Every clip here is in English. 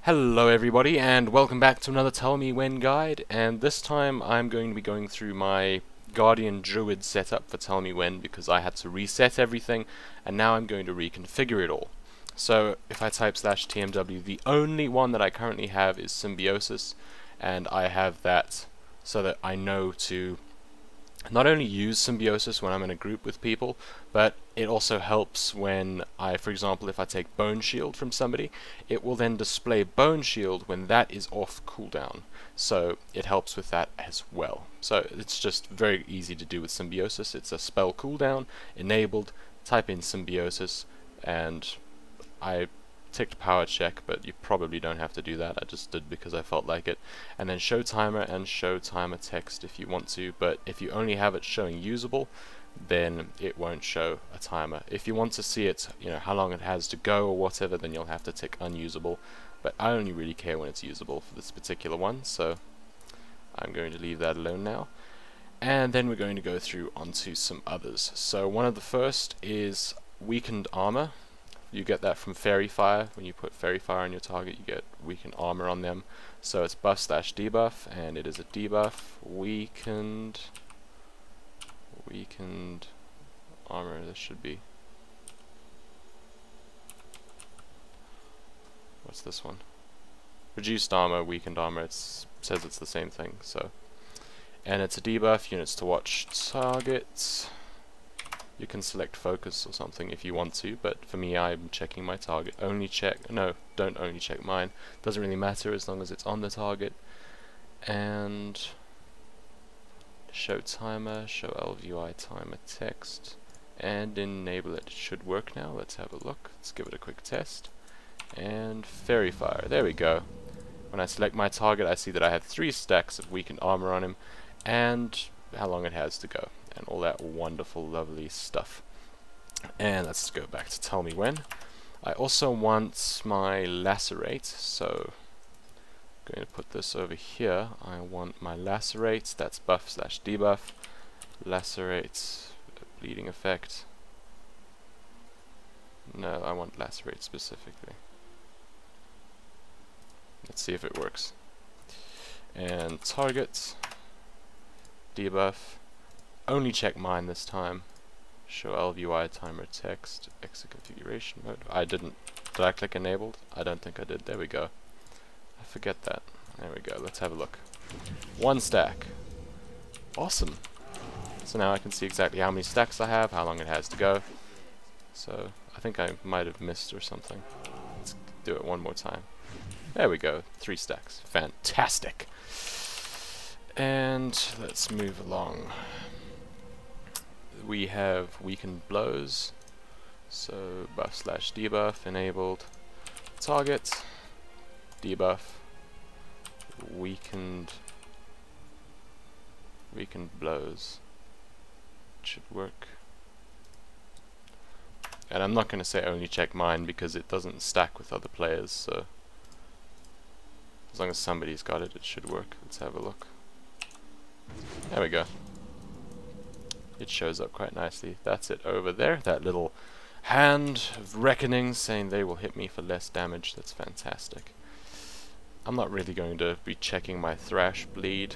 Hello everybody and welcome back to another Tellmewhen guide, and this time I'm going to be going through my Guardian Druid setup for Tellmewhen because I had to reset everything and now I'm going to reconfigure it all. So if I type /tmw, the only one that I currently have is Symbiosis, and I have that so that I know to not only use Symbiosis when I'm in a group with people, but it also helps when for example, if I take Bone Shield from somebody, it will then display Bone Shield when that is off cooldown. So it helps with that as well. So it's just very easy to do with Symbiosis. It's a spell cooldown, enabled, type in Symbiosis, and I ticked power check, but you probably don't have to do that. I just did because I felt like it. And then show timer and show timer text if you want to, but if you only have it showing usable, then it won't show a timer. If you want to see it, how long it has to go or whatever, then you'll have to tick unusable. But I only really care when it's usable for this particular one, so I'm going to leave that alone now. And then we're going to go through onto some others. So one of the first is weakened armor. You get that from Fairy Fire. When you put Fairy Fire on your target, you get weakened armor on them. So it's buff/debuff, and it is a debuff. Weakened armor. This should be. What's this one? Reduced armor, weakened armor. It says it's the same thing. So, and it's a debuff. Units to watch targets. You can select focus or something if you want to, but for me I'm checking my target. Only check, no, don't only check mine. Doesn't really matter as long as it's on the target. And show timer, show LVI timer text, and enable it. It should work now. Let's have a look. Let's give it a quick test. And Fairy Fire, there we go. When I select my target, I see that I have 3 stacks of weakened armor on him, and how long it has to go, and all that wonderful, lovely stuff. And let's go back to Tellmewhen. I also want my Lacerate, so I'm going to put this over here. I want my Lacerate, that's buff/debuff. Lacerate, bleeding effect. No, I want Lacerate specifically. Let's see if it works. And target, debuff. Only check mine this time. Show LVI timer text, exit configuration mode. Did I click enabled? I don't think I did. There we go. I forget that. There we go. Let's have a look. 1 stack. Awesome. So now I can see exactly how many stacks I have, how long it has to go. So I think I might have missed or something. Let's do it one more time. There we go. 3 stacks. Fantastic. And let's move along. We have weakened blows, so buff/debuff enabled. Target, debuff, weakened blows. It should work. And I'm not going to say only check mine because it doesn't stack with other players, so as long as somebody's got it, it should work. Let's have a look. There we go. It shows up quite nicely. That's it over there. That little hand of reckoning saying they will hit me for less damage. That's fantastic. I'm not really going to be checking my thrash bleed.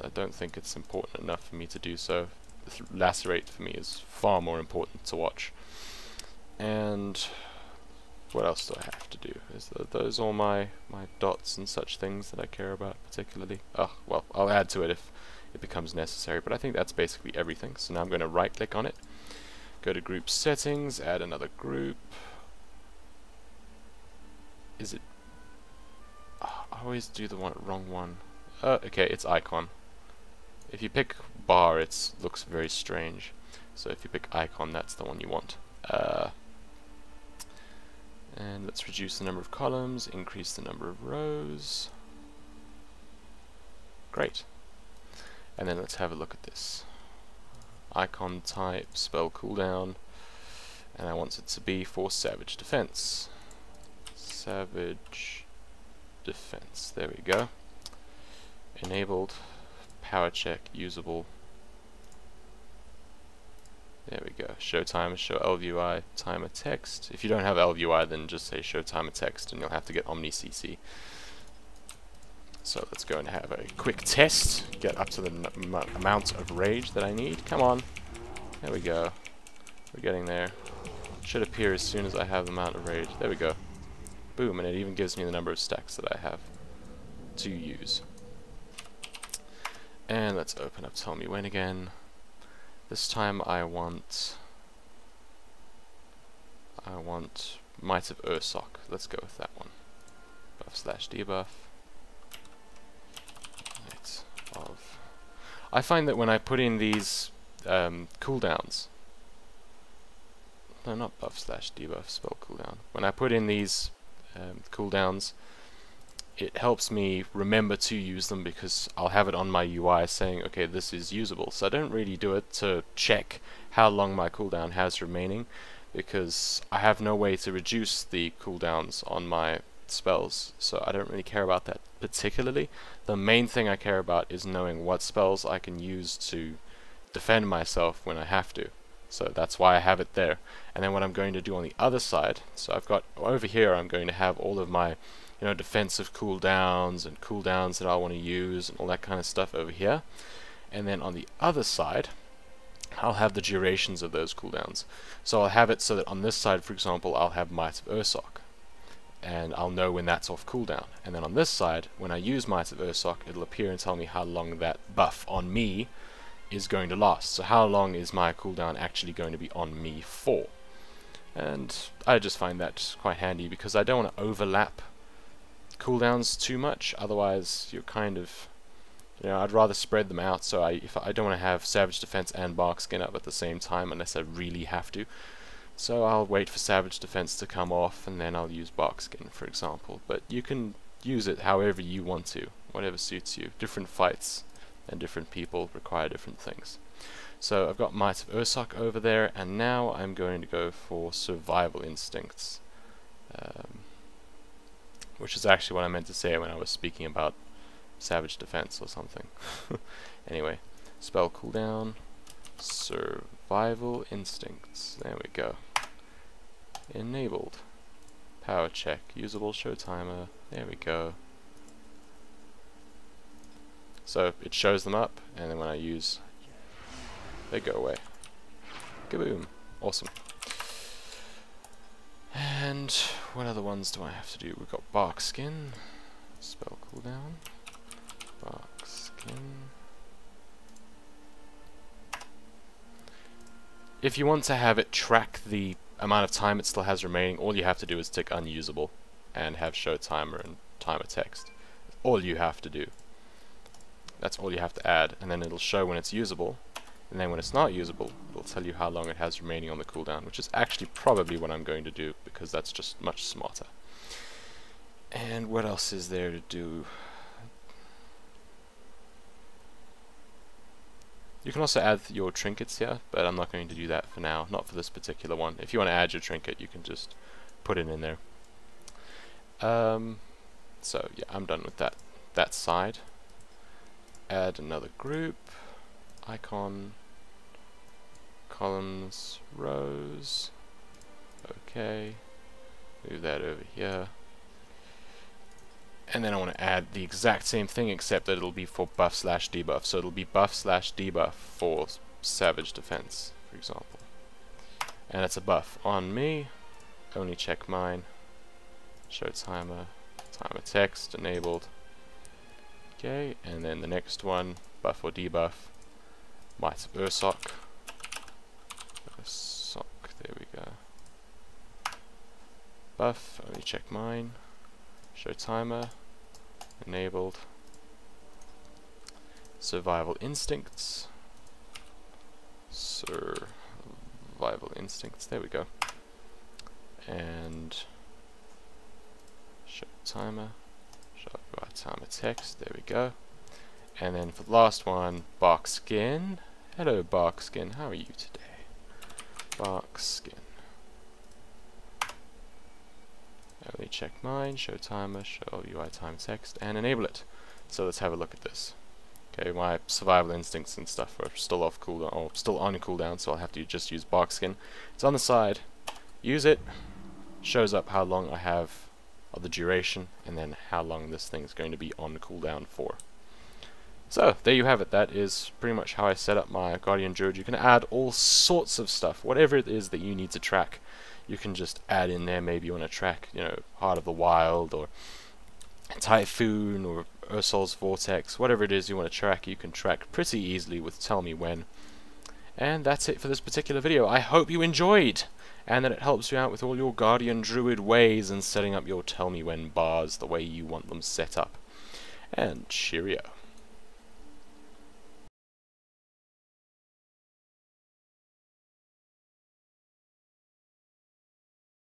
I don't think it's important enough for me to do so. The Lacerate for me is far more important to watch. And what else do I have to do? Is those all my dots and such things that I care about particularly? Oh, well, I'll add to it if it becomes necessary, but I think that's basically everything. So now I'm going to right click on it, go to group settings, add another group. Is it? Oh, I always do the wrong one. Okay, it's icon. If you pick bar, it looks very strange. So if you pick icon, that's the one you want. And let's reduce the number of columns, increase the number of rows. Great. And then let's have a look at this. Icon type, spell cooldown, and I want it to be for Savage Defense. Savage Defense, there we go. Enabled, power check, usable. There we go. Show timer, show LUI, timer text. If you don't have LUI, then just say show timer text, and you'll have to get OmniCC. So let's go and have a quick test. Get up to the amount of rage that I need. Come on. There we go. We're getting there. Should appear as soon as I have the amount of rage. There we go. Boom, and it even gives me the number of stacks that I have to use. And let's open up Tellmewhen again. This time I want Might of Ursoc. Let's go with that one. Buff/debuff. I find that when I put in these cooldowns, no, not buff/debuff, spell cooldown. When I put in these cooldowns, it helps me remember to use them because I'll have it on my UI saying, okay, this is usable. So I don't really do it to check how long my cooldown has remaining, because I have no way to reduce the cooldowns on my spells, so I don't really care about that particularly. The main thing I care about is knowing what spells I can use to defend myself when I have to. So that's why I have it there. And then what I'm going to do on the other side, so I've got over here, I'm going to have all of my defensive cooldowns and cooldowns that I want to use and all that kind of stuff over here. And then on the other side, I'll have the durations of those cooldowns. So I'll have it so that on this side, for example, I'll have Might of Ursoc, and I'll know when that's off cooldown. And then on this side, when I use Might of Ursoc, it'll appear and tell me how long that buff on me is going to last. So how long is my cooldown actually going to be on me for? And I just find that quite handy because I don't want to overlap cooldowns too much, otherwise you're kind of, I'd rather spread them out. So if I don't want to have Savage Defense and Bark Skin up at the same time unless I really have to. So I'll wait for Savage Defense to come off and then I'll use Bark Skin, for example. But you can use it however you want to, whatever suits you. Different fights and different people require different things. So I've got Might of Ursoc over there, and now I'm going to go for Survival Instincts. Which is actually what I meant to say when I was speaking about Savage Defense or something. Anyway, spell cooldown, Survival Instincts. There we go. Enabled. Power check. Usable show timer. There we go. So it shows them up, and then when I use, they go away. Kaboom. Awesome. And what other ones do I have to do? We've got Bark Skin. Spell cooldown. Bark Skin. If you want to have it track the amount of time it still has remaining, all you have to do is tick unusable and have show timer and timer text. All you have to do. That's all you have to add, and then it'll show when it's usable, and then when it's not usable, it'll tell you how long it has remaining on the cooldown, which is actually probably what I'm going to do, because that's just much smarter. And what else is there to do? You can also add your trinkets here, but I'm not going to do that for now, not for this particular one. If you want to add your trinket, you can just put it in there. So yeah, I'm done with that side. Add another group, icon, columns, rows, okay, move that over here, and then I want to add the exact same thing except that it'll be for buff/debuff, so it'll be buff/debuff for Savage Defense, for example, and it's a buff on me, only check mine, show timer, timer text enabled. Okay, and then the next one, buff or debuff, Might of Ursoc. Ursoc, there we go. Buff, only check mine. Show timer, enabled. Survival Instincts. Survival Instincts, there we go. And show timer. Timer text, there we go. And then for the last one, Bark Skin. Hello Bark Skin, how are you today? Bark Skin. Only check mine, show timer, show UI time text, and enable it. So let's have a look at this. Okay, my survival instincts and stuff are still off cooldown, or still on cooldown, so I'll have to just use bark skin. It's on the side. Use it. Shows up how long I have of the duration, and then how long this thing's going to be on cooldown for. So, there you have it. That is pretty much how I set up my Guardian Druid. You can add all sorts of stuff. Whatever it is that you need to track, you can just add in there. Maybe you want to track, you know, Heart of the Wild, or Typhoon, or Ursol's Vortex. Whatever it is you want to track, you can track pretty easily with Tellmewhen. And that's it for this particular video. I hope you enjoyed, and that it helps you out with all your Guardian Druid ways and setting up your Tellmewhen bars the way you want them set up. And cheerio.